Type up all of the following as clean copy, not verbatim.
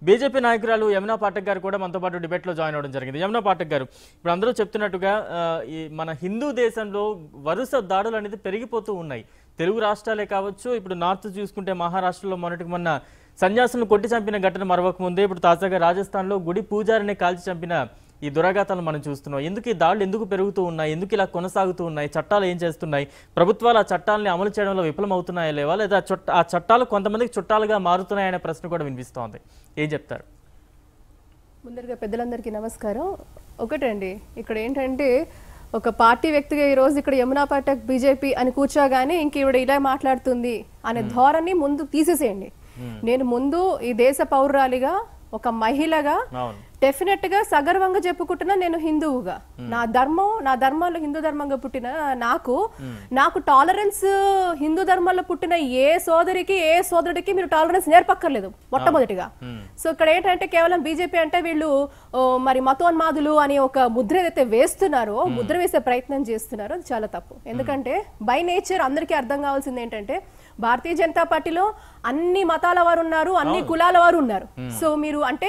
BJP నాయకురాలు యమునా పాఠక్ గారు కూడా మనతో పాటు డిబేట్లో జాయిన్ అవ్వడం జరిగింది. యమునా పాఠక్ గారు, ఇప్పుడు అందరూ చెప్తున్నట్టుగా ఈ మన హిందూ దేశంలో వరుస దాడులు అనేది పెరిగిపోతూ ఉన్నాయి. తెలుగు రాష్ట్రాలే కావచ్చు, ఇప్పుడు నార్త్ చూసుకుంటే మహారాష్ట్రలో మొన్నటికి మొన్న సన్యాసులను కొట్టి చంపిన ఘటన మరొక ముందే, ఇప్పుడు తాజాగా రాజస్థాన్లో గుడి పూజారిని కాల్చి చంపిన ఈ దురాఘాతాలను మనం చూస్తున్నాం. ఎందుకు ఈ దాడులు ఎందుకు పెరుగుతూ ఉన్నాయి, ఎందుకు ఇలా కొనసాగుతూ ఉన్నాయి, చట్టాలు ఏం చేస్తున్నాయి, ప్రభుత్వాలు ఆ చట్టాలని అమలు చేయడంలో విఫలమవుతున్నాయా లేవా, లేదా ఆ చట్టాలు కొంతమందికి చుట్టాలుగా మారుతున్నాయనే ప్రశ్న కూడా వినిపిస్తోంది. ఏం చెప్తారు? ముందరగా పెద్దలందరికీ నమస్కారం. ఒకటండి, ఇక్కడ ఏంటంటే ఒక పార్టీ వ్యక్తిగా ఈరోజు ఇక్కడ యమునా పాఠక్ బీజేపీ అని కూర్చోగానే ఇంక ఈవిడ ఇలా మాట్లాడుతుంది అనే ధోరణి ముందు తీసేసేయండి. నేను ముందు ఈ దేశ పౌరురాలిగా, ఒక మహిళగా డెఫినెట్ గా సగర్వంగా చెప్పుకుంటున్నా నేను హిందువుగా. నా ధర్మంలో హిందూ ధర్మంగా పుట్టిన నాకు టాలరెన్స్, హిందూ ధర్మంలో పుట్టిన ఏ సోదరుడికి మీరు టాలరెన్స్ నేర్పక్కర్లేదు మొట్టమొదటిగా. సో ఇక్కడ ఏంటంటే కేవలం బీజేపీ అంటే వీళ్ళు మరి మతోన్మాదులు అని ఒక ముద్ర ఏదైతే వేస్తున్నారో, ముద్ర వేసే ప్రయత్నం చేస్తున్నారో అది చాలా తప్పు. ఎందుకంటే బై నేచర్ అందరికీ అర్థం కావాల్సింది ఏంటంటే భారతీయ జనతా పార్టీలో అన్ని మతాల వారు ఉన్నారు, అన్ని కులాల వారు ఉన్నారు. సో మీరు అంటే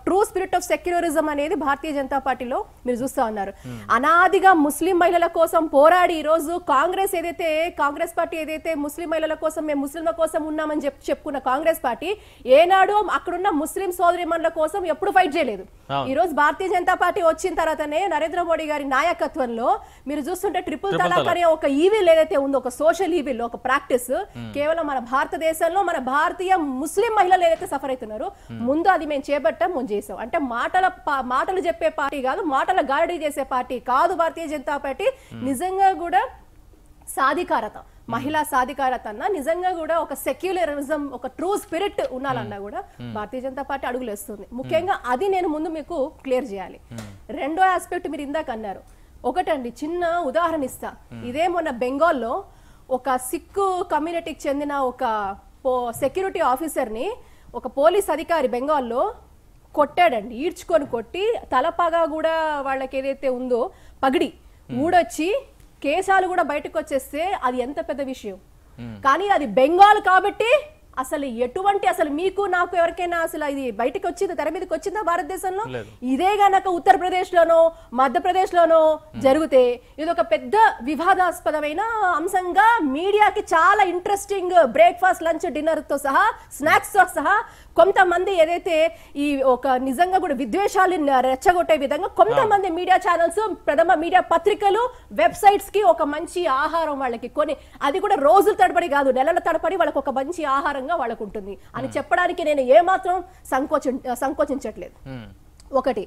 ట్రూ స్పిరిట్ ఆఫ్ సెక్యులరిజం అనేది భారతీయ జనతా పార్టీలో మీరు చూస్తా ఉన్నారు. అనాదిగా ముస్లిం మహిళల కోసం పోరాడి ఈ రోజు కాంగ్రెస్ పార్టీ ఏదైతే ముస్లిం మహిళల కోసం, మేము ముస్లింల కోసం ఉన్నామని చెప్పుకున్న కాంగ్రెస్ పార్టీ ఏనాడు అక్కడున్న ముస్లిం సోదరిమణుల కోసం ఎప్పుడు ఫైట్ చేయలేదు. ఈ రోజు భారతీయ జనతా పార్టీ వచ్చిన తర్వాతనే నరేంద్ర మోడీ గారి నాయకత్వంలో మీరు చూస్తుంటే ట్రిపుల్ తలాక్ అనే ఒక ఈవిల్ ఏదైతే ఉందో, ఒక సోషల్ ఈవిల్, ఒక ప్రాక్టీస్ కేవలం మన భారతదేశంలో మన భారతీయ ముస్లిం మహిళలు ఏదైతే సఫర్ అవుతున్నారో ముందు అది మేము చేపట్టాం, ముందు చేసాం. అంటే మాటలు చెప్పే పార్టీ కాదు, మాటల గారడీ చేసే పార్టీ కాదు భారతీయ జనతా పార్టీ. నిజంగా కూడా సాధికారత, మహిళా సాధికారత అన్న, నిజంగా కూడా ఒక సెక్యులరిజం, ఒక ట్రూ స్పిరిట్ ఉండాలన్నా కూడా భారతీయ జనతా పార్టీ అడుగులేస్తుంది. ముఖ్యంగా అది నేను ముందు మీకు క్లియర్ చేయాలి. రెండో ఆస్పెక్ట్ మీరు ఇందాక అన్నారు. ఒకటండి, చిన్న ఉదాహరణ ఇస్తా. ఇదే మొన్న బెంగాల్లో ఒక సిక్కు కమ్యూనిటీకి చెందిన ఒక సెక్యూరిటీ ఆఫీసర్ని ఒక పోలీస్ అధికారి బెంగాల్లో కొట్టాడండి. ఈడ్చుకొని కొట్టి తలపాగా కూడా వాళ్ళకి ఏదైతే ఉందో పగిడి ఊడొచ్చి కేసాలు కూడా బయటకు వచ్చేస్తే అది ఎంత పెద్ద విషయం. కానీ అది బెంగాల్ కాబట్టి అసలు మీకు నాకు ఎవరికైనా అసలు ఇది బయటకు వచ్చింది, తెర మీదకి వచ్చిందా భారతదేశంలో? ఇదే గనక ఉత్తరప్రదేశ్ లోనో మధ్యప్రదేశ్ లోనో జరిగితే ఇది ఒక పెద్ద వివాదాస్పదమైన అంశంగా మీడియాకి చాలా ఇంట్రెస్టింగ్ బ్రేక్ఫాస్ట్, లంచ్, డిన్నర్ తో సహా, స్నాక్స్ తో సహా కొంతమంది ఏదైతే ఈ ఒక నిజంగా కూడా విద్వేషాలను రెచ్చగొట్టే విధంగా కొంతమంది మీడియా ఛానల్స్, ప్రథమ మీడియా పత్రికలు, వెబ్సైట్స్ కి ఒక మంచి ఆహారం వాళ్ళకి కొని, అది కూడా రోజుల తడబడి కాదు, నెలల తడబడి వాళ్ళకి ఒక మంచి ఆహారంగా వాళ్ళకు ఉంటుంది అని చెప్పడానికి నేను ఏమాత్రం సంకోచించట్లేదు. ఒకటి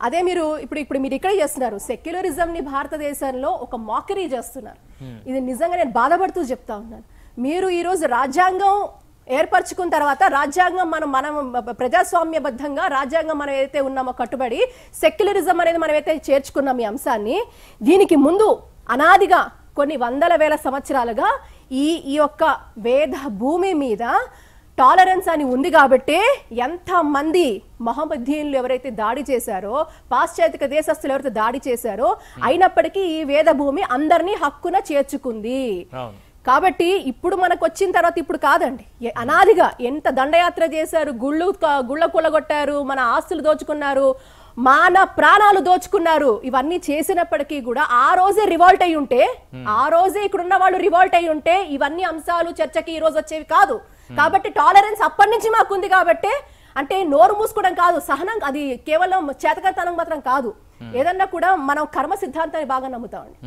అదే మీరు ఇప్పుడు మీరు ఇక్కడ చేస్తున్నారు, సెక్యులరిజం ని భారతదేశంలో ఒక మాకరీ చేస్తున్నారు. ఇది నిజంగా నేను బాధపడుతూ చెప్తా ఉన్నాను. మీరు ఈ రోజు రాజ్యాంగం ఏర్పరచుకున్న తర్వాత, రాజ్యాంగం మనం ప్రజాస్వామ్యబద్ధంగా రాజ్యాంగం మనం ఏదైతే ఉన్నామో కట్టుబడి, సెక్యులరిజం అనేది మనం అయితే చేర్చుకున్నాం ఈ అంశాన్ని. దీనికి ముందు అనాదిగా కొన్ని వందల వేల సంవత్సరాలుగా ఈ యొక్క వేద భూమి మీద టాలరెన్స్ అని ఉంది కాబట్టి ఎంతమంది మహమ్మదీయులు ఎవరైతే దాడి చేశారో, పాశ్చాత్య దేశస్తులు ఎవరైతే దాడి చేశారో, అయినప్పటికీ ఈ వేద భూమి అందరినీ హక్కున చేర్చుకుంది. కాబట్టి ఇప్పుడు మనకు వచ్చిన తర్వాత ఇప్పుడు కాదండి, అనాదిగా ఎంత దండయాత్ర చేశారు, గుళ్ళ కూలగొట్టారు, మన ఆస్తులు దోచుకున్నారు, మన ప్రాణాలు దోచుకున్నారు. ఇవన్నీ చేసినప్పటికీ కూడా ఆ రోజే రివాల్ట్ అయి ఉంటే, ఆ రోజే ఇక్కడున్న వాళ్ళు రివాల్ట్ అయి ఉంటే ఇవన్నీ అంశాలు చర్చకి ఈ రోజు వచ్చేవి కాదు. కాబట్టి టాలరెన్స్ అప్పటి నుంచి మాకుంది కాబట్టి, అంటే నోరు మూసుకోవడం కాదు, సహనం, అది కేవలం చేతకతనం మాత్రం కాదు. ఏదన్నా కూడా మనం కర్మ సిద్ధాంతాన్ని బాగా నమ్ముతామండి.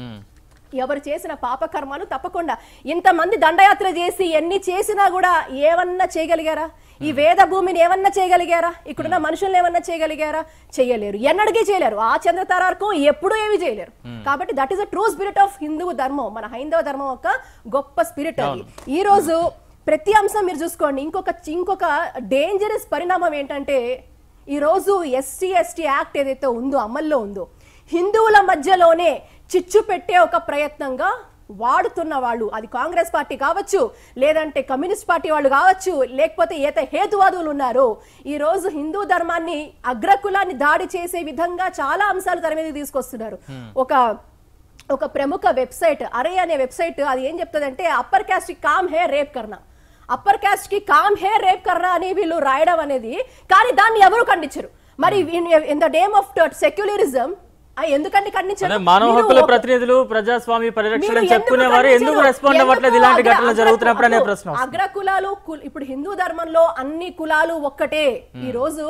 ఎవరు చేసిన పాపకర్మాలు తప్పకుండా, ఇంతమంది దండయాత్ర చేసి ఎన్ని చేసినా కూడా ఏమన్నా చేయగలిగారా? ఈ వేద భూమిని ఏమన్నా చేయగలిగారా? ఇక్కడున్న మనుషుల్ని ఏమన్నా చేయగలిగారా? చేయలేరు, ఎన్నడికి చేయలేరు. ఆ చంద్రతారార్కం ఎప్పుడూ ఏమి చేయలేరు. కాబట్టి that is a true spirit of Hindu ధర్మం, మన హైందవ ధర్మం యొక్క గొప్ప స్పిరిట్ అది. ఈ రోజు ప్రతి అంశం మీరు చూసుకోండి. ఇంకొక డేంజరస్ పరిణామం ఏంటంటే, ఈ రోజు ఎస్సీ యాక్ట్ ఏదైతే ఉందో, అమల్లో ఉందో, హిందువుల మధ్యలోనే చిచ్చు పెట్టే ఒక ప్రయత్నంగా వాడుతున్న వాళ్ళు, అది కాంగ్రెస్ పార్టీ కావచ్చు, లేదంటే కమ్యూనిస్ట్ పార్టీ వాళ్ళు కావచ్చు, లేకపోతే ఏత హేతువాదులు ఉన్నారు, ఈ రోజు హిందూ ధర్మాన్ని, అగ్రకులాన్ని దాడి చేసే విధంగా చాలా అంశాలు తెర మీద తీసుకొస్తున్నారు. ఒక ప్రముఖ వెబ్సైట్ అరే అనే వెబ్సైట్, అది ఏం చెప్తుందంటే అప్పర్ క్యాస్ట్ కామ్ హే రేప్ కర్నా, అప్పర్ క్యాస్ట్ కి కామ్ హే రేప్ కర్రా అని వీళ్ళు రాయడం అనేది, కానీ దాన్ని ఎవరు ఖండించరు. మరి in the name of secularism ఎందుకంటే ఖండించారు? మానవ హక్కుల ప్రతినిధులు ప్రజాస్వామ్య పరిరక్షణ చెప్పుకునేవారు ఎందుకు రెస్పాండ్ అవ్వట్లేదు ఇలాంటి ఘటనలు జరుగుతున్నప్పుడు అనే ప్రశ్న. అగ్ర కులాలు ఇప్పుడు హిందూ ధర్మంలో అన్ని కులాలు ఒక్కటే. ఈ రోజు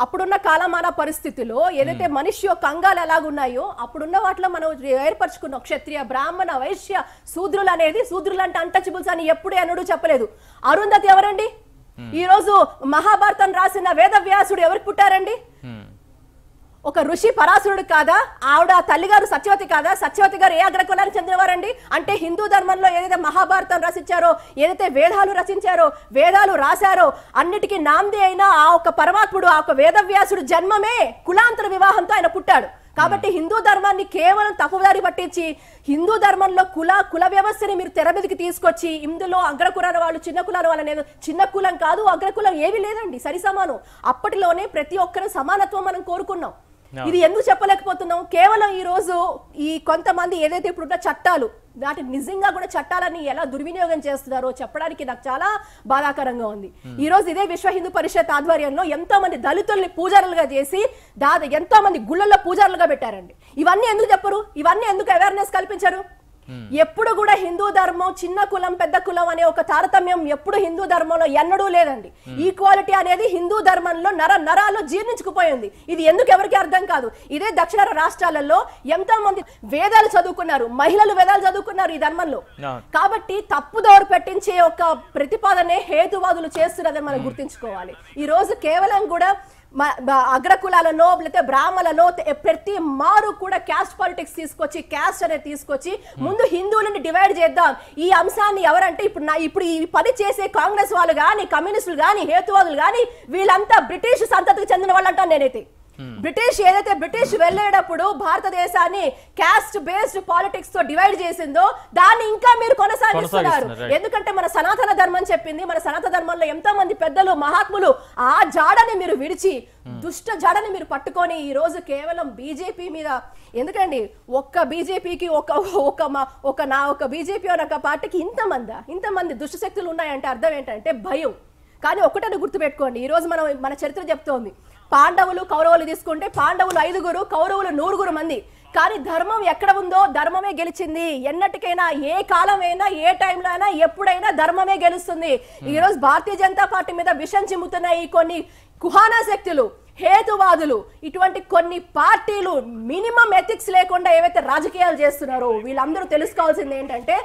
అప్పుడున్న కాలమాన పరిస్థితిలో ఏదైతే మనిషి యొక్క అంగాలు ఎలాగున్నాయో అప్పుడున్న వాటిలో మనం ఏర్పరచుకున్నాం. క్షత్రియ, బ్రాహ్మణ, వైశ్య, శూద్రులు అనేది, శూద్రులు అంటే అన్టచబుల్స్ అని ఎప్పుడే అనుడు చెప్పలేదు. అరుంధతి ఎవరండి? ఈ రోజు మహాభారతం రాసిన వేదవ్యాసుడు ఎవరికి పుట్టారండి? ఒక ఋషి పరాశరుడు కాదా? ఆవిడ తల్లిగారు సత్యవతి కాదా? సత్యవతి గారు ఏ అగ్రకులానికి చెందినవారండి? అంటే హిందూ ధర్మంలో ఏదైతే మహాభారతం రచించారో, ఏదైతే వేదాలు రచించారో, వేదాలు రాశారో అన్నిటికీ నాంది అయిన ఆ ఒక పరమాత్ముడు, ఆ ఒక వేదవ్యాసుడు జన్మమే కులాంతర వివాహంతో ఆయన పుట్టాడు. కాబట్టి హిందూ ధర్మాన్ని కేవలం తప్పుదారి పట్టించి హిందూ ధర్మంలో కుల వ్యవస్థని మీరు తెర మీదకి తీసుకొచ్చి ఇందులో అగ్రకులాల వాళ్ళు చిన్న కులాల వాళ్ళు అనేది, చిన్న కులం కాదు అగ్రకులం ఏమీ లేదండి, సరి సమానం. అప్పటిలోనే ప్రతి ఒక్కరు సమానత్వం మనం కోరుకున్నాం. ఇది ఎందుకు చెప్పలేకపోతున్నాం? కేవలం ఈ రోజు ఈ కొంతమంది ఏదైతే ఇప్పుడున్న చట్టాలు వాటి నిజంగా కూడా చట్టాలని ఎలా దుర్వినియోగం చేస్తున్నారో చెప్పడానికి నాకు చాలా బాధాకరంగా ఉంది. ఈ రోజు ఇదే విశ్వ హిందూ పరిషత్ ఆధ్వర్యంలో ఎంతో మంది దళితుల్ని పూజారులుగా చేసి ఎంతో మంది గుళ్ళల్లో పూజారులుగా పెట్టారండి. ఇవన్నీ ఎందుకు చెప్పరు? ఇవన్నీ ఎందుకు అవేర్నెస్ కల్పించరు? ఎప్పుడు కూడా హిందూ ధర్మం చిన్న కులం పెద్ద కులం అనే ఒక తారతమ్యం ఎప్పుడు హిందూ ధర్మంలో ఎన్నడూ లేదండి. ఈక్వాలిటీ అనేది హిందూ ధర్మంలో నరాల్లో జీర్ణించుకుపోయింది. ఇది ఎందుకు ఎవరికి అర్థం కాదు. ఇదే దక్షిణ రాష్ట్రాలలో ఎంతో మంది వేదాలు చదువుకున్నారు, మహిళలు వేదాలు చదువుకున్నారు ఈ ధర్మంలో. కాబట్టి తప్పుదోరు పెట్టించే ఒక ప్రతిపాదనే హేతువాదులు చేస్తున్నదని మనం గుర్తించుకోవాలి. ఈ రోజు కేవలం కూడా అగ్రకులాలలో లేకపోతే బ్రాహ్మణులలో ప్రతి మారు కూడా క్యాస్ట్ పాలిటిక్స్ తీసుకొచ్చి క్యాస్ట్ అనేది తీసుకొచ్చి ముందు హిందువులని డివైడ్ చేద్దాం. ఈ అంశాన్ని ఎవరంటే ఇప్పుడు ఈ పని చేసే కాంగ్రెస్ వాళ్ళు కానీ, కమ్యూనిస్టులు కానీ, హేతువాదులు కానీ వీళ్ళంతా బ్రిటిష్ సంతతికి చెందిన వాళ్ళు అంటాను నేనైతే. బ్రిటిష్ వెళ్ళేటప్పుడు భారతదేశాన్ని క్యాస్ట్ బేస్డ్ పాలిటిక్స్ తో డివైడ్ చేసిందో దాన్ని ఇంకా మీరు కొనసాగిస్తున్నారు. ఎందుకంటే మన సనాతన ధర్మం చెప్పింది, మన సనాతన ధర్మంలో ఎంతో మంది పెద్దలు మహాత్ములు ఆ జాడని మీరు విడిచి దుష్ట జాడని మీరు పట్టుకొని ఈ రోజు కేవలం బీజేపీ మీద ఎందుకండి ఒక్క బీజేపీకి ఒక బీజేపీ ఒక పార్టీకి ఇంతమంది దుష్ట శక్తులు ఉన్నాయంటే అర్థం ఏంటంటే భయం. కానీ ఒకటని గుర్తుపెట్టుకోండి, ఈ రోజు మన చరిత్ర చెప్తోంది, పాండవులు కౌరవులు తీసుకుంటే పాండవులు 5గురు, కౌరవులు 100 మంది. కానీ ధర్మం ఎక్కడ ఉందో ధర్మమే గెలిచింది. ఎన్నటికైనా ఏ కాలమైనా ఏ టైంలో అయినా ఎప్పుడైనా ధర్మమే గెలుస్తుంది. ఈ రోజు భారతీయ జనతా పార్టీ మీద విషం చిమ్ముతున్న ఈ కొన్ని కుహానా శక్తులు, హేతువాదులు, ఇటువంటి కొన్ని పార్టీలు మినిమం ఎథిక్స్ లేకుండా ఏవైతే రాజకీయాలు చేస్తున్నారో వీళ్ళందరూ తెలుసుకోవాల్సింది ఏంటంటే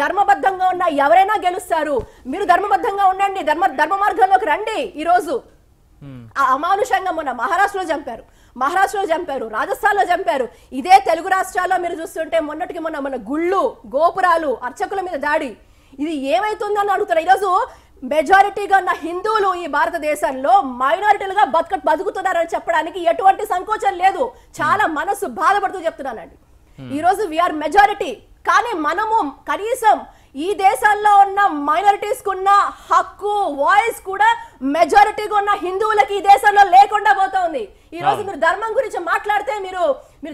ధర్మబద్ధంగా ఉన్న ఎవరైనా గెలుస్తారు. మీరు ధర్మబద్ధంగా ఉండండి, ధర్మ మార్గంలోకి రండి. ఈ రోజు అమానుషంగా మొన్న మహారాష్ట్రలో చంపారు, రాజస్థాన్లో చంపారు. ఇదే తెలుగు రాష్ట్రాల్లో మీరు చూస్తుంటే మొన్న గుళ్ళు, గోపురాలు, అర్చకుల మీద దాడి. ఇది ఏమైతుందని అడుగుతారు. ఈరోజు మెజారిటీగా ఉన్న హిందువులు ఈ భారతదేశంలో మైనారిటీలుగా బతుకుతున్నారని చెప్పడానికి ఎటువంటి సంకోచం లేదు. చాలా మనసు బాధపడుతూ చెప్తున్నానండి. ఈ రోజు వీఆర్ మెజారిటీ, కానీ మనము కనీసం ఈ దేశాల్లో ఉన్న మైనారిటీస్ కున్న హక్కు, వాయిస్ కూడా మెజారిటీగా ఉన్న హిందువులకి ఈ దేశంలో లేకుండా పోతుంది. ఈ రోజు మీరు ధర్మం గురించి మాట్లాడితే మీరు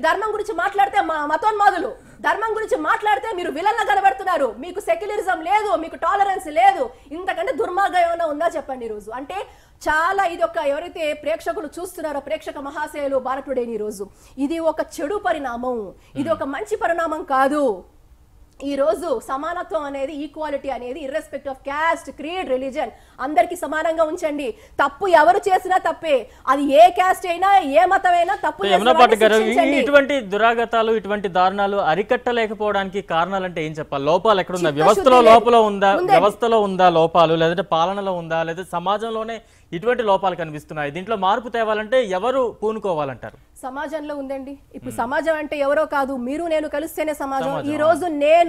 ధర్మం గురించి మాట్లాడితే మతోన్మాదులు, ధర్మం గురించి మాట్లాడితే మీరు విలన్లా కనబడుతున్నారు. మీకు సెక్యులరిజం లేదు, మీకు టాలరెన్స్ లేదు. ఇంతకంటే దుర్మార్గం ఏమైనా ఉందా చెప్పండి. ఈ రోజు అంటే చాలా ఇది ఒక ఎవరైతే ప్రేక్షకులు చూస్తున్నారో ప్రేక్షక మహాశయులు భారతుడేని ఈ రోజు ఇది ఒక చెడు పరిణామం, ఇది ఒక మంచి పరిణామం కాదు. ఈ రోజు సమానత్వం అనేది, ఈక్వాలిటీ అనేది ఇర్రెస్పెక్ట్ ఆఫ్ క్యాస్ట్, క్రీడ్, రిలీజన్ అందరికి సమానంగా ఉంచండి. తప్పు ఎవరు చేసినా తప్పే, అది ఏ క్యాస్ట్ అయినా ఏ మతమైనా తప్పు. ఇటువంటి దురాగతాలు, ఇటువంటి దారుణాలు అరికట్టలేకపోవడానికి కారణాలు అంటే ఏం చెప్పాలి? లోపాలు ఎక్కడ ఉందా? వ్యవస్థలో ఉందా లోపాలు, లేదంటే పాలనలో ఉందా, లేదా సమాజంలోనే ఇటువంటి లోపాలు కనిపిస్తున్నాయి? దీంట్లో మార్పు తేవాలంటే ఎవరు పూనుకోవాలంటారు? సమాజంలో ఉందండి. ఇప్పుడు సమాజం అంటే ఎవరో కాదు, మీరు నేను కలిస్తేనే సమాజం. ఈ రోజు నేను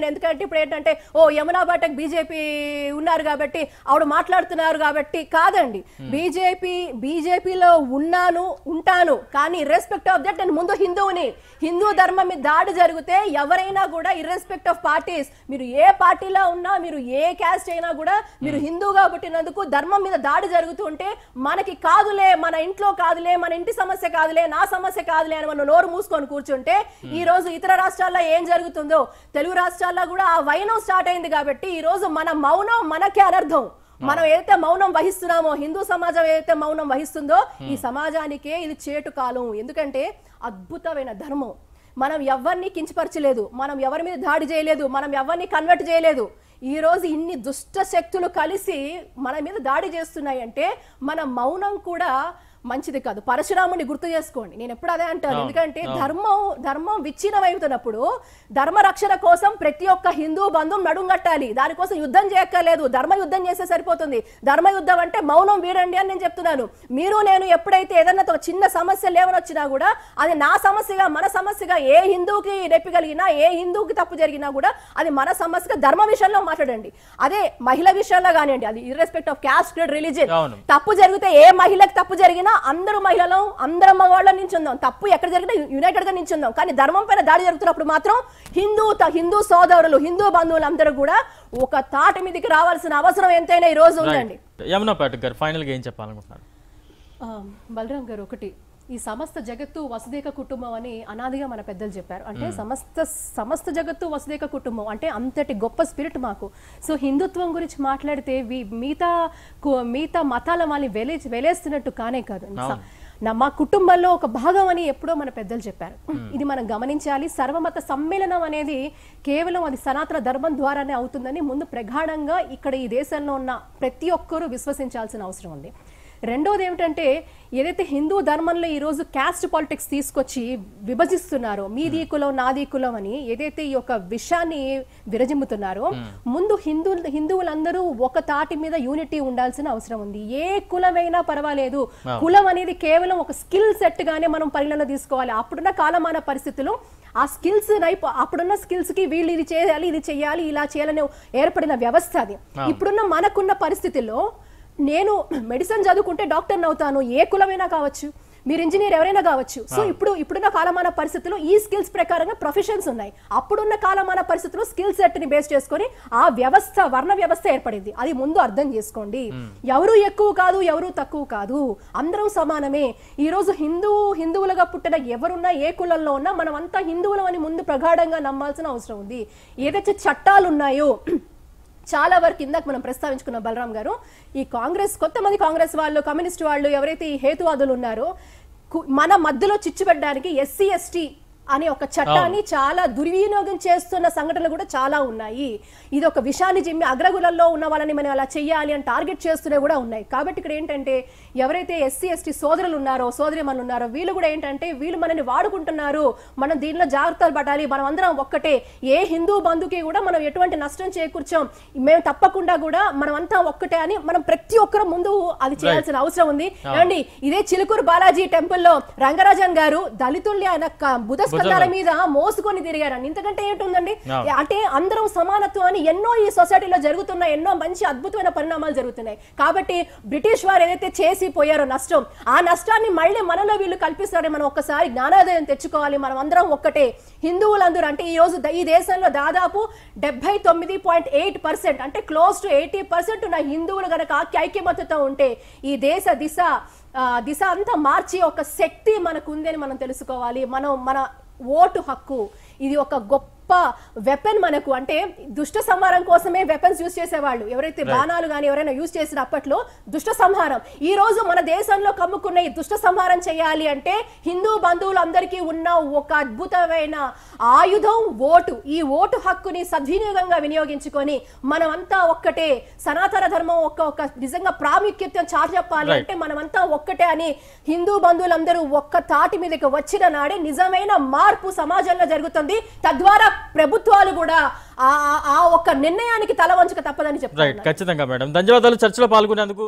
ఎందుకంటే ఇప్పుడు ఏంటంటే యమునా పాఠక్ బీజేపీ ఉన్నారు కాబట్టి ఆవిడ మాట్లాడుతున్నారు కాబట్టి కాదండి. బీజేపీలో ఉంటాను, కానీ ఇర్రెస్పెక్ట్ ఆఫ్ దట్ నేను ముందు హిందువుని. హిందూ ధర్మం మీద దాడి జరిగితే ఎవరైనా కూడా ఇర్రెస్పెక్ట్ ఆఫ్ పార్టీస్, మీరు ఏ పార్టీలో ఉన్నా, మీరు ఏ క్యాస్ట్ అయినా కూడా మీరు హిందూగా పుట్టినందుకు ధర్మం మీద దాడి జరుగుతుంటే మనకి కాదులే, మన ఇంట్లో కాదులే, మన ఇంటి సమస్య కాదులే, నా సమస్య కాదులే అని మనం నోరు మూసుకొని కూర్చుంటే ఈ రోజు ఇతర రాష్ట్రాల్లో ఏం జరుగుతుందో తెలుగు రాష్ట్రాల్లో కూడా ఆ వైనం స్టార్ట్ అయింది. కాబట్టి ఈ రోజు మన మౌనం మనకే అనర్థం. మనం ఏదైతే మౌనం వహిస్తున్నామో, హిందూ సమాజం ఏదైతే మౌనం వహిస్తుందో ఈ సమాజానికే ఇది చేటు కాలం. ఎందుకంటే అద్భుతమైన ధర్మం. మనం ఎవరిని కించపరచలేదు, మనం ఎవరి మీద దాడి చేయలేదు, మనం ఎవరిని కన్వర్ట్ చేయలేదు. ఈ రోజు ఇన్ని దుష్ట శక్తులు కలిసి మన మీద దాడి చేస్తున్నాయి అంటే మన మౌనం కూడా మంచిది కాదు. పరశురాముని గుర్తు చేసుకోండి, నేను ఎప్పుడు అదే అంటాను. ఎందుకంటే ధర్మం విచ్ఛిన్నమవుతున్నప్పుడు ధర్మ రక్షణ కోసం ప్రతి ఒక్క హిందూ బంధువు నడుంగట్టాలి. దానికోసం యుద్ధం చేయక్కర్లేదు, ధర్మ యుద్ధం చేస్తే సరిపోతుంది. ధర్మ యుద్ధం అంటే మౌనం వీడండి అని నేను చెప్తున్నాను. మీరు నేను ఎప్పుడైతే ఏదన్నా చిన్న సమస్య లేవనొచ్చినా కూడా అది నా సమస్యగా, మన సమస్యగా, ఏ హిందూకి నొప్పి కలిగినా, ఏ హిందూకి తప్పు జరిగినా కూడా అది మన సమస్యగా ధర్మ విషయంలో మాట్లాడండి. అదే మహిళ విషయంలో కానివ్వండి, అది ఇర్రెస్పెక్ట్ ఆఫ్ క్యాస్ట్, క్రీడ్, రిలీజియన్, తప్పు జరిగితే ఏ మహిళకి తప్పు జరిగినా అందరూ మహిళలు, అందరం మగవాళ్ళ నించుందాం. తప్పు ఎక్కడ జరిగినా యునైటెడ్ గా నించుందాం. కానీ ధర్మం పైన దాడి జరుగుతున్నప్పుడు మాత్రం హిందూ సోదరులు, హిందూ బంధువులు అందరూ కూడా ఒక తాటి మీదకి రావాల్సిన అవసరం ఎంతైనా ఈ రోజు ఉందండి. యమునా పాఠక్ గారు ఫైనల్ గా ఏం చెప్పాలనుకుంటున్నారు? బలరాం గారు, ఒకటి, ఈ సమస్త జగత్తు వసుదేక కుటుంబం అని అనాదిగా మన పెద్దలు చెప్పారు. అంటే సమస్త జగత్తు వసుదేక కుటుంబం అంటే అంతటి గొప్ప స్పిరిట్ మాకు. సో హిందుత్వం గురించి మాట్లాడితే మిగతా మతాల వాళ్ళని వెలేస్తున్నట్టు కానే కాదు. మా కుటుంబంలో ఒక భాగం అని ఎప్పుడో మన పెద్దలు చెప్పారు. ఇది మనం గమనించాలి. సర్వమత సమ్మేళనం అనేది కేవలం అది సనాతన ధర్మం ద్వారానే అవుతుందని ముందు ప్రగాఢంగా ఇక్కడ ఈ దేశంలో ఉన్న ప్రతి ఒక్కరూ విశ్వసించాల్సిన అవసరం ఉంది. రెండోది ఏమిటంటే, ఏదైతే హిందూ ధర్మంలో ఈరోజు క్యాస్ట్ పాలిటిక్స్ తీసుకొచ్చి విభజిస్తున్నారో, మీది కులం నాది కులం అని ఏదైతే ఈ యొక్క విషయాన్ని విరజిమ్ముతున్నారో, ముందు హిందువులందరూ ఒక తాటి మీద యూనిటీ ఉండాల్సిన అవసరం ఉంది. ఏ కులమైనా పర్వాలేదు, కులం అనేది కేవలం ఒక స్కిల్ సెట్ గానే మనం పరిగణలో తీసుకోవాలి. అప్పుడున్న కాలమాన పరిస్థితులు ఆ స్కిల్స్ అప్పుడున్న స్కిల్స్ కి వీళ్ళు ఇది చేయాలి, ఇది చెయ్యాలి, ఇలా చేయాలని ఏర్పడిన వ్యవస్థ అది. ఇప్పుడున్న మనకున్న పరిస్థితుల్లో నేను మెడిసిన్ చదువుకుంటే డాక్టర్ని అవుతాను, ఏ కులమైనా కావచ్చు, మీరు ఇంజనీర్ ఎవరైనా కావచ్చు. సో ఇప్పుడున్న కాలమాన పరిస్థితుల్లో ఈ స్కిల్స్ ప్రకారంగా ప్రొఫెషన్స్ ఉన్నాయి. అప్పుడున్న కాలమాన పరిస్థితుల్లో స్కిల్ సెట్ ని బేస్ చేసుకొని ఆ వ్యవస్థ, వర్ణ వ్యవస్థ ఏర్పడింది. అది ముందు అర్థం చేసుకోండి. ఎవరు ఎక్కువ కాదు, ఎవరు తక్కువ కాదు, అందరం సమానమే. ఈ రోజు హిందువులుగా పుట్టిన ఎవరున్నా, ఏ కులంలో ఉన్నా మనం అంతా హిందువులం అని ముందు ప్రగాఢంగా నమ్మాల్సిన అవసరం ఉంది. ఏదైతే చట్టాలు ఉన్నాయో చాలా వరకు ఇందాక మనం ప్రస్తావించుకున్న బలరాం గారు, ఈ కొంతమంది కాంగ్రెస్ వాళ్ళు, కమ్యూనిస్ట్ వాళ్ళు ఎవరైతే ఈ హేతువాదులు ఉన్నారో మన మధ్యలో చిచ్చు పెట్టడానికి ఎస్సీ ఎస్టీ అనే ఒక చట్టాన్ని చాలా దుర్వినియోగం చేస్తున్న సంఘటనలు కూడా చాలా ఉన్నాయి. ఇది ఒక విషయాన్ని జిమ్మి అగ్రగులలో ఉన్న వాళ్ళని మనం అలా చెయ్యాలి అని టార్గెట్ చేస్తూనే కూడా ఉన్నాయి. కాబట్టి ఇక్కడ ఏంటంటే ఎవరైతే ఎస్సీ ఎస్టీ సోదరులు ఉన్నారో, సోదరిమణులు ఉన్నారో, వీళ్ళు కూడా ఏంటంటే వీళ్ళు మనని వాడుకుంటున్నారు, మనం దీనిలో జాగ్రత్తలు పడాలి, మనం అందరం ఒక్కటే, ఏ హిందూ బంధుకి కూడా మనం ఎటువంటి నష్టం చేకూర్చాం, మేము తప్పకుండా కూడా మనం అంతా ఒక్కటే అని మనం ప్రతి ఒక్కరు ముందు అది చేయాల్సిన అవసరం ఉంది. ఏమండి, ఇదే చిలుకూరు బాలాజీ టెంపుల్లో రంగరాజన్ గారు దళితుల్ని ఆయన బుధ స్కంధాల మీద మోసుకొని తిరిగారండి. ఇంతకంటే ఏంటుందండి? అంటే అందరం సమానత్వం అని ఎన్నో ఈ సొసైటీలో జరుగుతున్న ఎన్నో మంచి అద్భుతమైన పరిణామాలు జరుగుతున్నాయి. కాబట్టి బ్రిటిష్ వారు ఏదైతే చేసి పోయారో నష్టం, ఆ నష్టాన్ని మళ్ళీ మనలో వీళ్ళు కల్పిస్తారని మనం ఒక్కసారి జ్ఞానోదయం తెచ్చుకోవాలి. మనం అందరం ఒక్కటే, హిందువులందరూ. అంటే ఈ రోజు ఈ దేశంలో దాదాపు 79.8% అంటే క్లోజ్ టు 80% ఉన్న హిందువులు గనక ఐక్యమత్యతో ఉంటే ఈ దేశ దిశ అంతా మార్చి ఒక శక్తి మనకు ఉందని మనం తెలుసుకోవాలి. మన ఓటు హక్కు ఇది ఒక గొప్ప వెపన్ మనకు. అంటే దుష్ట సంహారం కోసమే వెపన్స్ యూజ్ చేసేవాళ్ళు. ఎవరైతే బాణాలు కానీ ఎవరైనా యూజ్ చేసిన అప్పట్లో దుష్ట సంహారం. ఈ రోజు మన దేశంలో కమ్ముకున్న ఈ దుష్ట సంహారం చేయాలి అంటే హిందూ బంధువులందరికీ ఉన్న ఒక అద్భుతమైన ఆయుధం ఓటు. ఈ ఓటు హక్కుని సద్వినియోగంగా వినియోగించుకొని మనమంతా ఒక్కటే, సనాతన ధర్మం ఒక నిజంగా ప్రాముఖ్యత చాటి చెప్పాలి అంటే మనమంతా ఒక్కటే అని హిందూ బంధువులందరూ ఒక్క తాటి మీదకి వచ్చిన నాడే నిజమైన మార్పు సమాజంలో జరుగుతుంది. తద్వారా ప్రభుత్వాలు కూడా ఆ ఒక్క నిర్ణయానికి తల వంచక తప్పదని చెప్తారు. ఖచ్చితంగా మేడం, ధన్యవాదాలు చర్చలో పాల్గొనేందుకు.